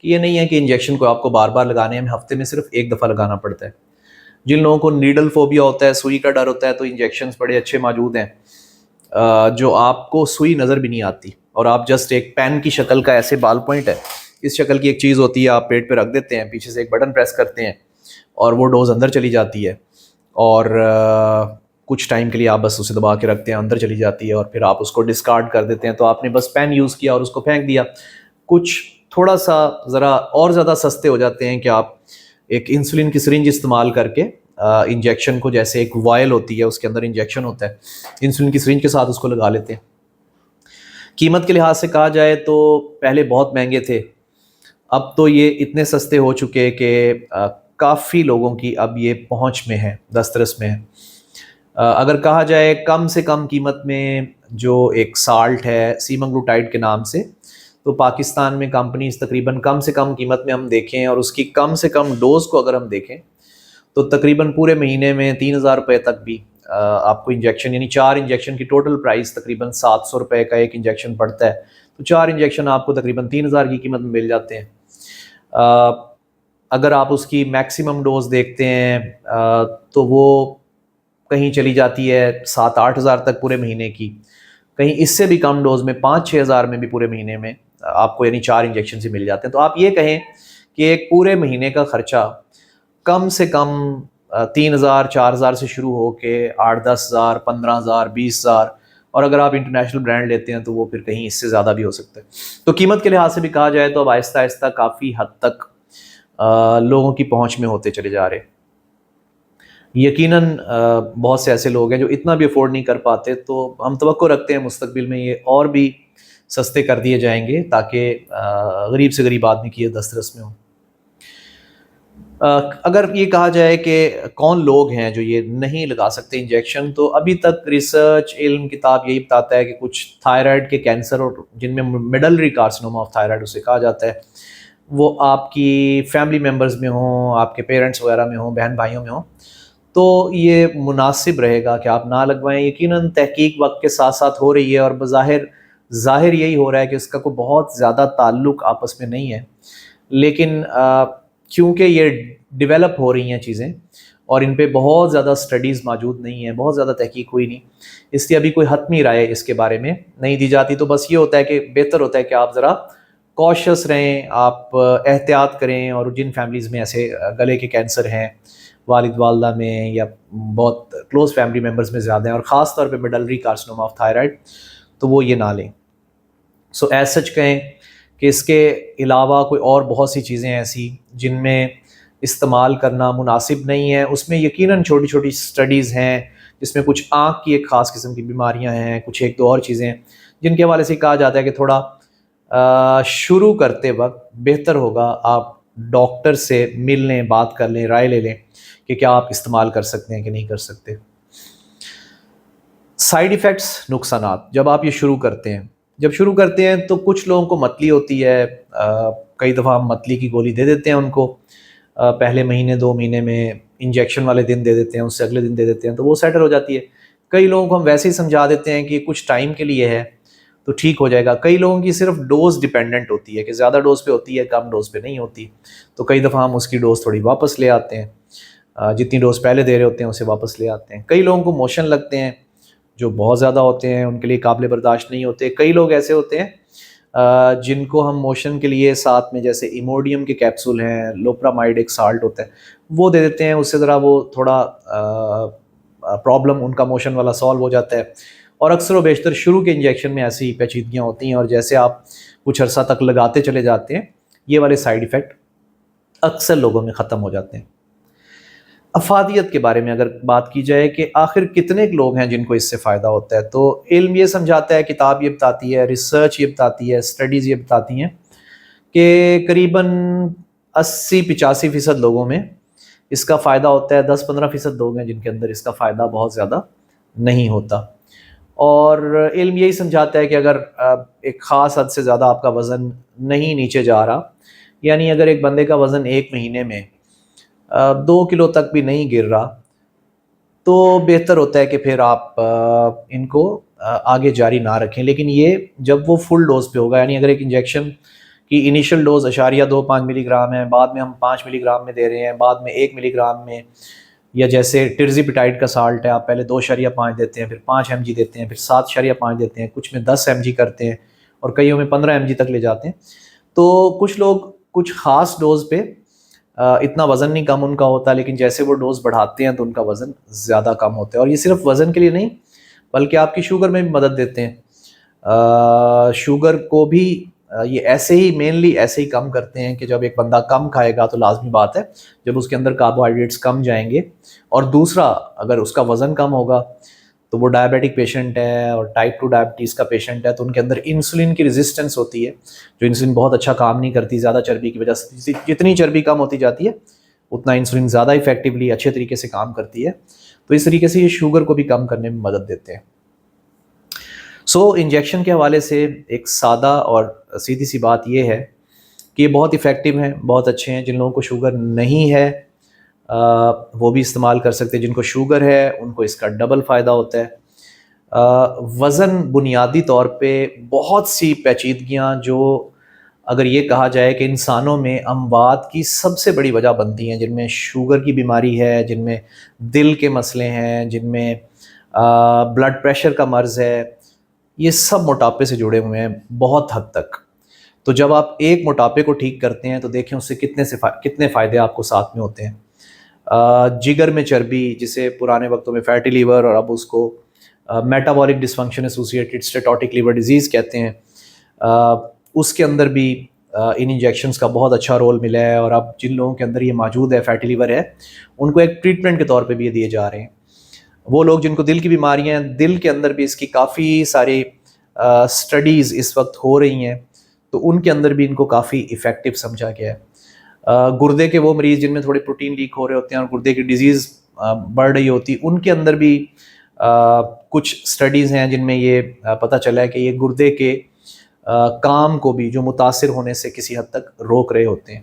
کہ یہ نہیں ہے کہ انجیکشن کو آپ کو بار بار لگانے ہیں، ہمیں ہفتے میں صرف ایک دفعہ لگانا پڑتا ہے. جن لوگوں کو نیڈل فوبیا ہوتا ہے، سوئی کا ڈر ہوتا ہے، تو انجیکشنز بڑے اچھے موجود ہیں جو آپ کو سوئی نظر بھی نہیں آتی، اور آپ جسٹ ایک پین کی شکل کا ایسے بال پوائنٹ ہے اس شکل کی ایک چیز ہوتی ہے، آپ پیٹ پہ رکھ دیتے ہیں، پیچھے سے ایک بٹن پریس کرتے ہیں اور وہ ڈوز اندر چلی جاتی ہے، اور کچھ ٹائم کے لیے آپ بس اسے دبا کے رکھتے ہیں، اندر چلی جاتی ہے، اور پھر آپ اس کو ڈسکارڈ کر دیتے ہیں. تو آپ نے بس پین یوز کیا اور اس کو پھینک دیا. کچھ تھوڑا سا ذرا اور زیادہ سستے ہو جاتے ہیں کہ آپ ایک انسولین کی سرنج استعمال کر کے انجیکشن کو، جیسے ایک وائل ہوتی ہے اس کے اندر انجیکشن ہوتا ہے، انسولین کی سرنج کے ساتھ اس کو لگا لیتے ہیں. قیمت کے لحاظ سے کہا جائے تو پہلے بہت مہنگے تھے، اب تو یہ اتنے سستے ہو چکے کہ کافی لوگوں کی اب یہ پہنچ میں ہے، دسترس میں ہے. اگر کہا جائے کم سے کم قیمت میں جو ایک سالٹ ہے سیمنگلوٹائڈ کے نام سے، تو پاکستان میں کمپنیز تقریباً کم سے کم قیمت میں ہم دیکھیں اور اس کی کم سے کم ڈوز کو اگر ہم دیکھیں تو تقریباً پورے مہینے میں 3,000 روپے تک بھی آپ کو انجیکشن، یعنی 4 انجیکشن کی ٹوٹل پرائس تقریباً 700 روپے کا ایک انجیکشن پڑتا ہے، تو 4 انجیکشن آپ کو تقریباً 3,000 کی قیمت میں مل جاتے ہیں. اگر آپ اس کی میکسیمم ڈوز دیکھتے ہیں تو وہ کہیں چلی جاتی ہے 7-8 ہزار تک پورے مہینے کی، کہیں اس سے بھی کم ڈوز میں 5-6 ہزار میں بھی پورے مہینے میں آپ کو یعنی 4 انجیکشن سے مل جاتے ہیں. تو آپ یہ کہیں کہ ایک پورے مہینے کا خرچہ کم سے کم 3,000-4,000 سے شروع ہو کے 8-10 ہزار 15,000 20,000، اور اگر آپ انٹرنیشنل برانڈ لیتے ہیں تو وہ پھر کہیں اس سے زیادہ بھی ہو سکتا ہے. تو قیمت کے لحاظ سے بھی کہا جائے تو اب آہستہ آہستہ کافی حد تک لوگوں کی پہنچ میں ہوتے چلے جا رہے. یقیناً بہت سے ایسے لوگ ہیں جو اتنا بھی افورڈ نہیں کر پاتے، تو ہم توقع رکھتے ہیں مستقبل میں یہ اور بھی سستے کر دیے جائیں گے تاکہ غریب سے غریب آدمی کی یہ دسترس میں ہو. اگر یہ کہا جائے کہ کون لوگ ہیں جو یہ نہیں لگا سکتے انجیکشن، تو ابھی تک ریسرچ علم کتاب یہی بتاتا ہے کہ کچھ تھائرائڈ کے کینسر، اور جن میں میڈلری کارسینوما آف تھائرائڈ اسے کہا جاتا ہے، وہ آپ کی فیملی ممبرز میں ہوں، آپ کے پیرنٹس وغیرہ میں ہوں، بہن بھائیوں میں ہوں، تو یہ مناسب رہے گا کہ آپ نہ لگوائیں. یقیناً تحقیق وقت کے ساتھ ساتھ ہو رہی ہے، اور بظاہر ظاہر یہی ہو رہا ہے کہ اس کا کوئی بہت زیادہ تعلق آپس میں نہیں ہے، لیکن کیونکہ یہ ڈیولپ ہو رہی ہیں چیزیں اور ان پہ بہت زیادہ سٹڈیز موجود نہیں ہیں، بہت زیادہ تحقیق ہوئی نہیں، اس لیے ابھی کوئی حتمی رائے اس کے بارے میں نہیں دی جاتی. تو بس یہ ہوتا ہے کہ بہتر ہوتا ہے کہ آپ ذرا کوشس رہیں، آپ احتیاط کریں، اور جن فیملیز میں ایسے گلے کے کینسر ہیں والد والدہ میں یا بہت کلوز فیملی ممبرز میں زیادہ ہیں، اور خاص طور پہ میڈلری کارسینوما آف تھائرائڈ، تو وہ یہ نہ لیں. سو ایز سچ کہیں کہ اس کے علاوہ کوئی اور بہت سی چیزیں ایسی جن میں استعمال کرنا مناسب نہیں ہے. اس میں یقیناً چھوٹی چھوٹی سٹڈیز ہیں جس میں کچھ آنکھ کی ایک خاص قسم کی بیماریاں ہیں، کچھ ایک دو اور چیزیں ہیں جن کے حوالے سے کہا جاتا ہے کہ تھوڑا شروع کرتے وقت بہتر ہوگا آپ ڈاکٹر سے مل لیں، بات کر لیں، رائے لے لیں کہ کیا آپ استعمال کر سکتے ہیں کہ نہیں کر سکتے. سائیڈ ایفیکٹس، نقصانات، جب آپ یہ شروع کرتے ہیں تو کچھ لوگوں کو متلی ہوتی ہے. کئی دفعہ ہم متلی کی گولی دے دیتے ہیں ان کو، پہلے مہینے 2 مہینے میں انجیکشن والے دن دے دیتے ہیں، اس سے اگلے دن دے دیتے ہیں، تو وہ سیٹل ہو جاتی ہے. کئی لوگوں کو ہم ویسے ہی سمجھا دیتے ہیں کہ کچھ ٹائم کے لیے ہے تو ٹھیک ہو جائے گا. کئی لوگوں کی صرف ڈوز ڈیپینڈنٹ ہوتی ہے کہ زیادہ ڈوز پہ ہوتی ہے، کم ڈوز پہ نہیں ہوتی، تو کئی دفعہ ہم اس کی ڈوز تھوڑی واپس لے آتے ہیں، جتنی ڈوز پہلے دے رہے ہوتے ہیں اسے واپس لے آتے ہیں. کئی لوگوں کو موشن لگتے ہیں جو بہت زیادہ ہوتے ہیں، ان کے لیے قابل برداشت نہیں ہوتے. کئی لوگ ایسے ہوتے ہیں جن کو ہم موشن کے لیے ساتھ میں جیسے ایموڈیم کے کیپسول ہیں، لوپرامائڈ ایک سالٹ ہوتا ہے، وہ دے دیتے ہیں، اس سے ذرا وہ تھوڑا پرابلم ان کا موشن والا سالو ہو جاتا ہے. اور اکثر و بیشتر شروع کے انجیکشن میں ایسی پیچیدگیاں ہوتی ہیں، اور جیسے آپ کچھ عرصہ تک لگاتے چلے جاتے ہیں یہ والے سائیڈ ایفیکٹ اکثر لوگوں میں ختم ہو جاتے ہیں. افادیت کے بارے میں اگر بات کی جائے کہ آخر کتنے لوگ ہیں جن کو اس سے فائدہ ہوتا ہے، تو علم یہ سمجھاتا ہے، کتاب یہ بتاتی ہے، ریسرچ یہ بتاتی ہے، اسٹڈیز یہ بتاتی ہیں کہ قریباً 80-85% لوگوں میں اس کا فائدہ ہوتا ہے. 10-15% لوگ ہیں جن کے اندر اس کا فائدہ بہت زیادہ نہیں ہوتا. اور علم یہی سمجھاتا ہے کہ اگر ایک خاص حد سے زیادہ آپ کا وزن نہیں نیچے جا رہا، یعنی اگر ایک بندے کا وزن 1 مہینے میں 2 کلو تک بھی نہیں گر رہا، تو بہتر ہوتا ہے کہ پھر آپ ان کو آگے جاری نہ رکھیں. لیکن یہ جب وہ فل ڈوز پہ ہوگا، یعنی اگر ایک انجیکشن کہ انیشل ڈوز 0.25 ملی گرام ہے، بعد میں ہم 5 ملی گرام میں دے رہے ہیں، بعد میں 1 ملی گرام میں، یا جیسے ٹرزیپیٹائڈ کا سالٹ ہے، آپ پہلے 2.5 دیتے ہیں، پھر 5 mg دیتے ہیں، پھر 7.5 دیتے ہیں، کچھ میں 10 mg کرتے ہیں، اور کئیوں میں 15 mg تک لے جاتے ہیں۔ تو کچھ لوگ کچھ خاص ڈوز پہ اتنا وزن نہیں کم ان کا ہوتا، لیکن جیسے وہ ڈوز بڑھاتے ہیں تو ان کا وزن زیادہ کم ہوتا ہے۔ اور یہ صرف وزن کے لیے نہیں بلکہ آپ کی شوگر میں بھی مدد دیتے ہیں۔ شوگر کو بھی یہ ایسے ہی مینلی ایسے ہی کم کرتے ہیں کہ جب ایک بندہ کم کھائے گا تو لازمی بات ہے جب اس کے اندر کاربوہائیڈریٹس کم جائیں گے، اور دوسرا اگر اس کا وزن کم ہوگا تو وہ ڈائبیٹک پیشنٹ ہے اور ٹائپ 2 ڈائبٹیز کا پیشنٹ ہے، تو ان کے اندر انسولین کی ریزسٹنس ہوتی ہے، جو انسولین بہت اچھا کام نہیں کرتی زیادہ چربی کی وجہ سے۔ جتنی چربی کم ہوتی جاتی ہے اتنا انسولین زیادہ افیکٹولی اچھے طریقے سے کام کرتی ہے، تو اس طریقے سے یہ شوگر کو بھی کم کرنے میں مدد دیتے ہیں۔ انجیکشن کے حوالے سے ایک سادہ اور سیدھی سی بات یہ ہے کہ یہ بہت افیکٹو ہیں، بہت اچھے ہیں۔ جن لوگوں کو شوگر نہیں ہے وہ بھی استعمال کر سکتے ہیں، جن کو شوگر ہے ان کو اس کا ڈبل فائدہ ہوتا ہے۔ وزن بنیادی طور پہ بہت سی پیچیدگیاں جو اگر یہ کہا جائے کہ انسانوں میں اموات کی سب سے بڑی وجہ بنتی ہیں، جن میں شوگر کی بیماری ہے، جن میں دل کے مسئلے ہیں، جن میں بلڈ پریشر کا مرض ہے، یہ سب موٹاپے سے جڑے ہوئے ہیں بہت حد تک۔ تو جب آپ ایک موٹاپے کو ٹھیک کرتے ہیں تو دیکھیں اس سے کتنے فائدے آپ کو ساتھ میں ہوتے ہیں۔ جگر میں چربی، جسے پرانے وقتوں میں فیٹی لیور اور اب اس کو metabolic dysfunction associated steatotic liver disease کہتے ہیں، اس کے اندر بھی ان انجیکشنز کا بہت اچھا رول ملا ہے، اور اب جن لوگوں کے اندر یہ موجود ہے فیٹی لیور ہے ان کو ایک ٹریٹمنٹ کے طور پہ بھی یہ دیے جا رہے ہیں۔ وہ لوگ جن کو دل کی بیماریاں ہیں، دل کے اندر بھی اس کی کافی ساری سٹڈیز اس وقت ہو رہی ہیں، تو ان کے اندر بھی ان کو کافی ایفیکٹو سمجھا گیا ہے۔ گردے کے وہ مریض جن میں تھوڑے پروٹین لیک ہو رہے ہوتے ہیں اور گردے کی ڈیزیز بڑھ رہی ہوتی، ان کے اندر بھی کچھ سٹڈیز ہیں جن میں یہ پتہ چلا ہے کہ یہ گردے کے کام کو بھی جو متاثر ہونے سے کسی حد تک روک رہے ہوتے ہیں۔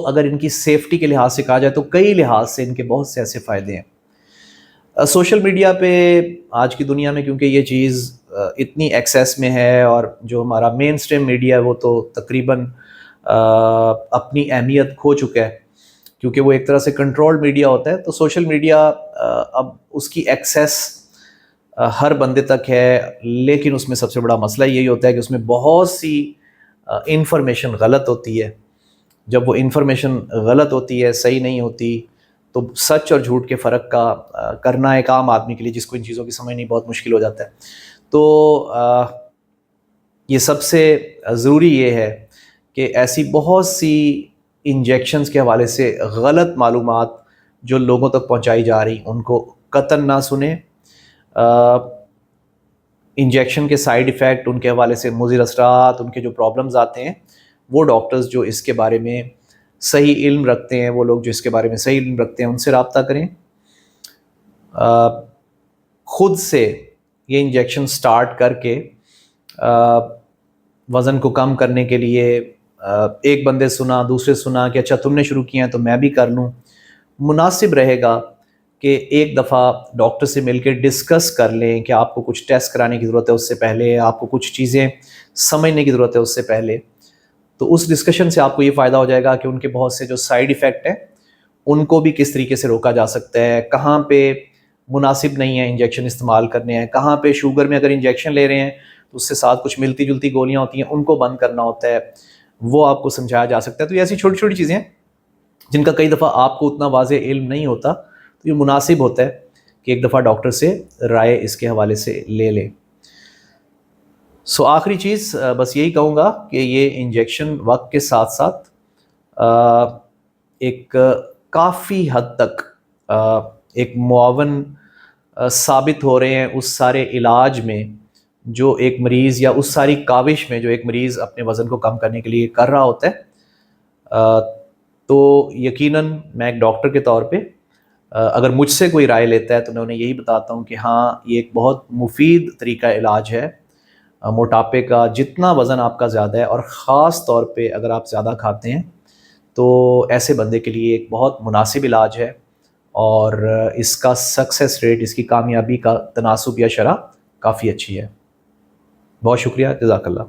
اگر ان کی سیفٹی کے لحاظ سے کہا جائے تو کئی لحاظ سے ان کے بہت سے ایسے فائدے ہیں۔ سوشل میڈیا پہ آج کی دنیا میں کیونکہ یہ چیز اتنی ایکسیس میں ہے، اور جو ہمارا مین سٹریم میڈیا ہے وہ تو تقریباً اپنی اہمیت کھو چکا ہے، کیونکہ وہ ایک طرح سے کنٹرول میڈیا ہوتا ہے، تو سوشل میڈیا اب اس کی ایکسیس ہر بندے تک ہے، لیکن اس میں سب سے بڑا مسئلہ یہی ہوتا ہے کہ اس میں بہت سی انفارمیشن غلط ہوتی ہے۔ جب وہ انفارمیشن غلط ہوتی ہے، صحیح نہیں ہوتی، تو سچ اور جھوٹ کے فرق کا کرنا ایک عام آدمی کے لیے جس کو ان چیزوں کی سمجھنی بہت مشکل ہو جاتا ہے۔ تو یہ سب سے ضروری یہ ہے کہ ایسی بہت سی انجیکشنز کے حوالے سے غلط معلومات جو لوگوں تک پہنچائی جا رہی ان کو قطعاً نہ سنیں۔ انجیکشن کے سائیڈ ایفیکٹ، ان کے حوالے سے مضر اثرات، ان کے جو پرابلمز آتے ہیں، وہ ڈاکٹرز جو اس کے بارے میں صحیح علم رکھتے ہیں، وہ لوگ جو اس کے بارے میں صحیح علم رکھتے ہیں ان سے رابطہ کریں۔ خود سے یہ انجیکشن سٹارٹ کر کے وزن کو کم کرنے کے لیے ایک بندے سنا، دوسرے سنا کہ اچھا تم نے شروع کیا ہے تو میں بھی کر لوں، مناسب رہے گا کہ ایک دفعہ ڈاکٹر سے مل کے ڈسکس کر لیں کہ آپ کو کچھ ٹیسٹ کرانے کی ضرورت ہے اس سے پہلے، آپ کو کچھ چیزیں سمجھنے کی ضرورت ہے اس سے پہلے۔ تو اس ڈسکشن سے آپ کو یہ فائدہ ہو جائے گا کہ ان کے بہت سے جو سائیڈ ایفیکٹ ہیں ان کو بھی کس طریقے سے روکا جا سکتا ہے، کہاں پہ مناسب نہیں ہے انجیکشن استعمال کرنے ہیں، کہاں پہ شوگر میں اگر انجیکشن لے رہے ہیں تو اس سے ساتھ کچھ ملتی جلتی گولیاں ہوتی ہیں ان کو بند کرنا ہوتا ہے، وہ آپ کو سمجھایا جا سکتا ہے۔ تو یہ ایسی چھوٹی چھوٹی چیزیں ہیں جن کا کئی دفعہ آپ کو اتنا واضح علم نہیں ہوتا، تو یہ مناسب ہوتا ہے کہ ایک دفعہ ڈاکٹر سے رائے اس کے حوالے سے لے لیں۔ آخری چیز بس یہی کہوں گا کہ یہ انجیکشن وقت کے ساتھ ساتھ ایک کافی حد تک ایک معاون ثابت ہو رہے ہیں اس سارے علاج میں جو ایک مریض، یا اس ساری کاوش میں جو ایک مریض اپنے وزن کو کم کرنے کے لیے کر رہا ہوتا ہے۔ تو یقیناً میں ایک ڈاکٹر کے طور پہ اگر مجھ سے کوئی رائے لیتا ہے تو میں انہیں یہی بتاتا ہوں کہ ہاں یہ ایک بہت مفید طریقہ علاج ہے موٹاپے کا۔ جتنا وزن آپ کا زیادہ ہے اور خاص طور پہ اگر آپ زیادہ کھاتے ہیں تو ایسے بندے کے لیے ایک بہت مناسب علاج ہے، اور اس کا سکسیس ریٹ، اس کی کامیابی کا تناسب یا شرح کافی اچھی ہے۔ بہت شکریہ، جزاک اللہ۔